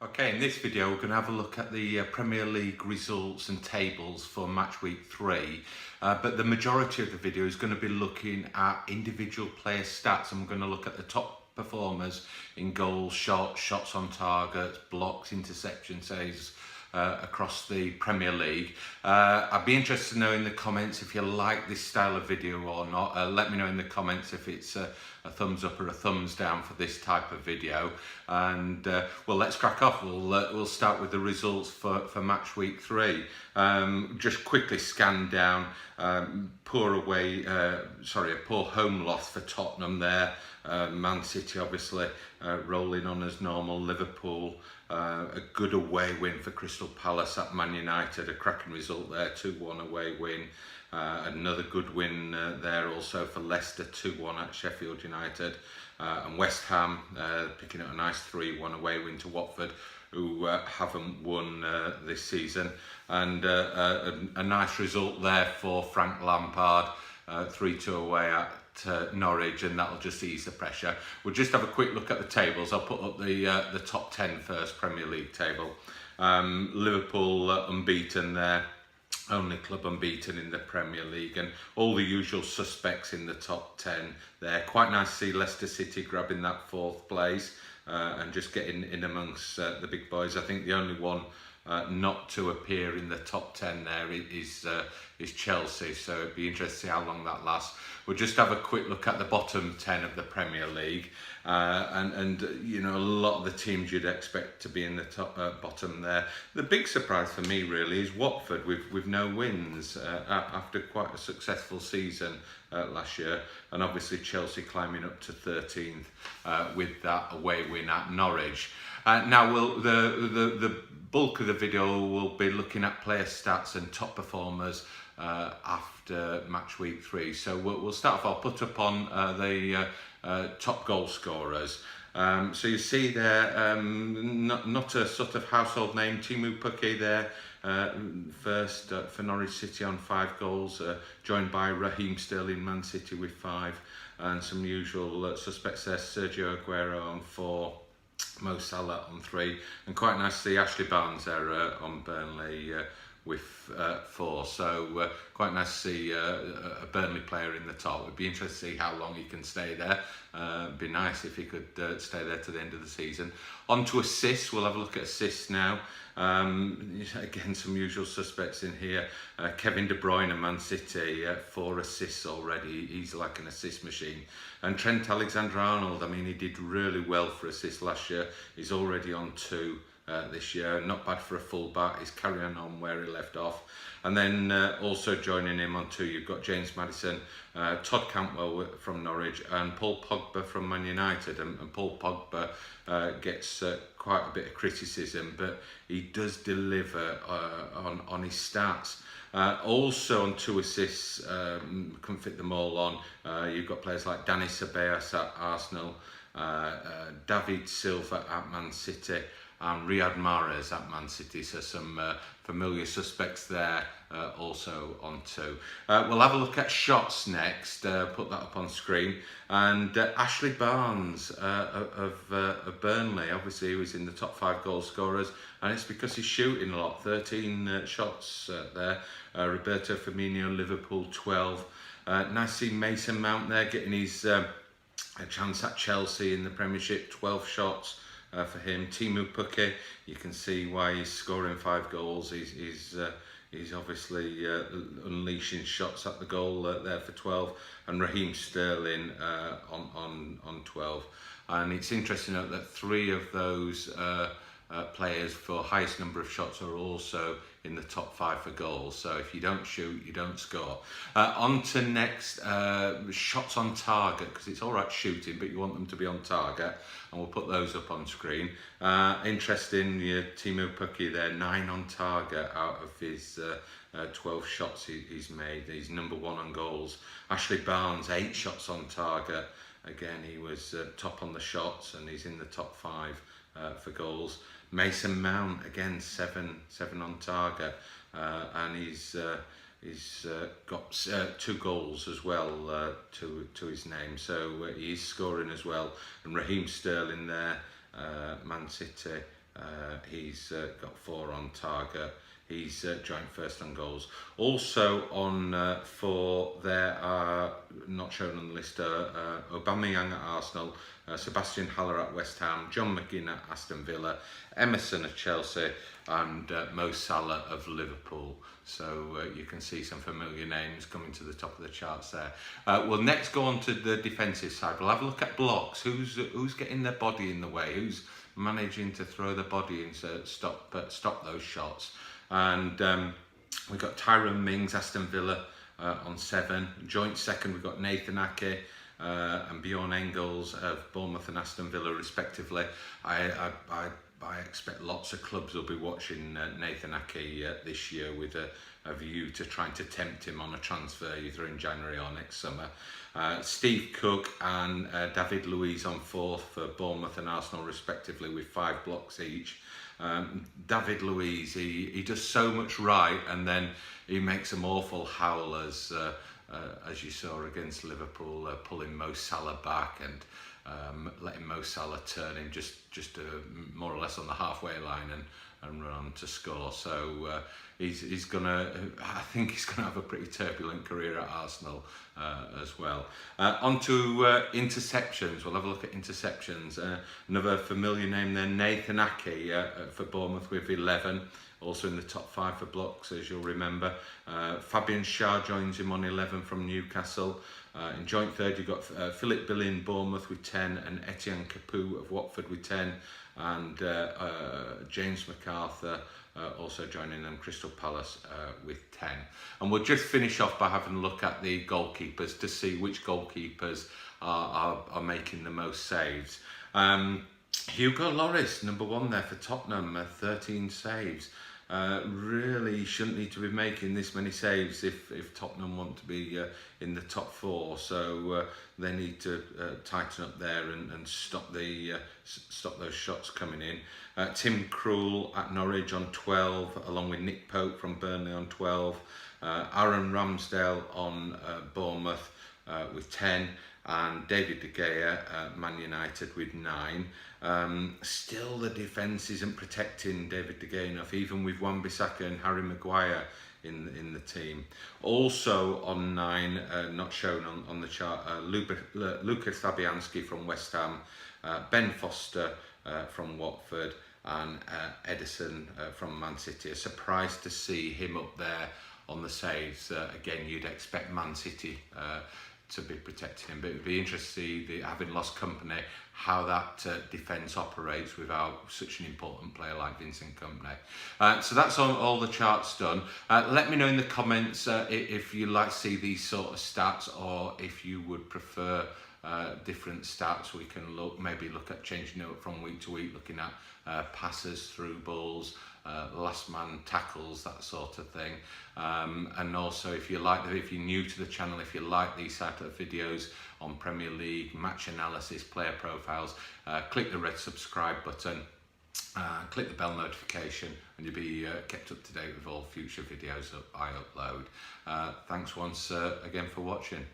Okay, in this video we're going to have a look at the Premier League results and tables for match week 3, but the majority of the video is going to be looking at individual player stats, and we're going to look at the top performers in goals, shots on target, blocks, interception saves across the Premier League. I'd be interested to know in the comments if you like this style of video or not. Let me know in the comments if it's a thumbs up or a thumbs down for this type of video. And well, let's crack off. We'll start with the results for match week 3. Just quickly scan down. A poor home loss for Tottenham there. Man City obviously rolling on as normal. Liverpool, a good away win for Crystal Palace at Man United, a cracking result there, 2-1 away win. Another good win there also for Leicester, 2-1 at Sheffield United. And West Ham picking up a nice 3-1 away win to Watford, who haven't won this season. And a nice result there for Frank Lampard, 3-2 away at Norwich, and that'll just ease the pressure. We'll just have a quick look at the tables. I'll put up the top 10 first Premier League table. Liverpool unbeaten there, only club unbeaten in the Premier League, and all the usual suspects in the top 10 there. Quite nice to see Leicester City grabbing that 4th place and just getting in amongst the big boys. I think the only one not to appear in the top 10 there is Chelsea, so it'd be interesting to see how long that lasts. We'll just have a quick look at the bottom 10 of the Premier League, and you know, a lot of the teams you'd expect to be in the top bottom there. The big surprise for me really is Watford with no wins after quite a successful season last year, and obviously Chelsea climbing up to 13th with that away win at Norwich. Now the bulk of the video will be looking at player stats and top performers after match week 3. So we'll start off. I'll put up on the top goal scorers. So you see there, not a sort of household name, Teemu Pukki there, first for Norwich City on 5 goals, joined by Raheem Sterling, Man City with 5, and some usual suspects there, Sergio Aguero on 4, Mo Salah on 3, and quite nice to see Ashley Barnes there on Burnley with 4. So quite nice to see a Burnley player in the top. It'd be interesting to see how long he can stay there. It'd be nice if he could stay there to the end of the season. On to assists. We'll have a look at assists now. Again, some usual suspects in here. Kevin De Bruyne, Man City, 4 assists already. He's like an assist machine. And Trent Alexander-Arnold, I mean, he did really well for assists last year. He's already on 2 this year. Not bad for a full-back. He's carrying on where he left off. And then also joining him on 2, you've got James Maddison, Todd Cantwell from Norwich, and Paul Pogba from Man United. And Paul Pogba gets quite a bit of criticism, but he does deliver on his stats. Also on 2 assists, couldn't fit them all on. You've got players like Dani Ceballos at Arsenal, David Silva at Man City, and Riyad Mahrez at Man City. So some familiar suspects there also on 2. We'll have a look at shots next, put that up on screen. And Ashley Barnes of Burnley, obviously he was in the top 5 goal scorers, and it's because he's shooting a lot, 13 shots there. Roberto Firmino, Liverpool, 12. Nice to see Mason Mount there getting his a chance at Chelsea in the Premiership, 12 shots. For him. Teemu Pukki, you can see why he's scoring 5 goals. He's obviously unleashing shots at the goal there for 12, and Raheem Sterling on 12. And it's interesting to note that 3 of those players for highest number of shots are also in the top 5 for goals. So if you don't shoot, you don't score. On to next, shots on target, because it's all right shooting, but you want them to be on target, and we'll put those up on screen. Interesting, Teemu Pukki there, 9 on target out of his 12 shots he's made. He's number 1 on goals. Ashley Barnes, 8 shots on target. Again, he was top on the shots, and he's in the top 5 for goals. Mason Mount, again, 7 on target, and he's got 2 goals as well to his name, so he's scoring as well. And Raheem Sterling there, Man City, He's got 4 on target. He's joint first on goals. Also on 4, there are, not shown on the list, Aubameyang at Arsenal, Sebastian Haller at West Ham, John McGinn at Aston Villa, Emerson at Chelsea, and Mo Salah of Liverpool. So you can see some familiar names coming to the top of the charts there. We'll next go on to the defensive side. We'll have a look at blocks. Who's getting their body in the way? Who's managing to throw the body in to stop those shots? And we've got Tyrone Mings, Aston Villa, on 7. Joint second, we've got Nathan Ake and Bjorn Engels of Bournemouth and Aston Villa, respectively. I expect lots of clubs will be watching Nathan Ake this year with a view to trying to tempt him on a transfer either in January or next summer. Steve Cook and David Luiz on 4th for Bournemouth and Arsenal, respectively, with 5 blocks each. David Luiz, he does so much right, and then he makes some awful howlers, as you saw against Liverpool, pulling Mo Salah back and letting Mo Salah turn him just more or less on the halfway line and run on to score. So he's gonna, I think he's gonna have a pretty turbulent career at Arsenal as well. On to interceptions. We'll have a look at interceptions. Another familiar name there, Nathan Ake for Bournemouth with 11. Also in the top 5 for blocks, as you'll remember. Fabian Schär joins him on 11 from Newcastle. In joint third, you've got Philip Billing, Bournemouth with 10, and Etienne Capoue of Watford with 10, and James McArthur also joining them, Crystal Palace with 10. And we'll just finish off by having a look at the goalkeepers to see which goalkeepers are making the most saves. Hugo Lloris, number 1 there for Tottenham, 13 saves. Really shouldn't need to be making this many saves if Tottenham want to be in the top 4. So they need to tighten up there and stop those shots coming in. Tim Krul at Norwich on 12, along with Nick Pope from Burnley on 12. Aaron Ramsdale on Bournemouth with 10. And David De Gea, Man United with 9. Still the defence isn't protecting David De Gea enough, even with Wan-Bissaka and Harry Maguire in the team. Also on 9, not shown on the chart, Lucas Fabianski from West Ham, Ben Foster from Watford, and Ederson from Man City. A surprise to see him up there on the saves. Again, you'd expect Man City to be protecting him, but it would be interesting to see, having lost company, how that defence operates without such an important player like Vincent Kompany. So that's all the charts done. Let me know in the comments if you like to see these sort of stats, or if you would prefer different stats. We can maybe look at changing it up from week to week, looking at passes, through balls, last man tackles, that sort of thing. And also, if you're new to the channel, if you like these type of videos on Premier League, match analysis, player profiles, click the red subscribe button, click the bell notification, and you'll be kept up to date with all future videos that I upload. Thanks once again for watching.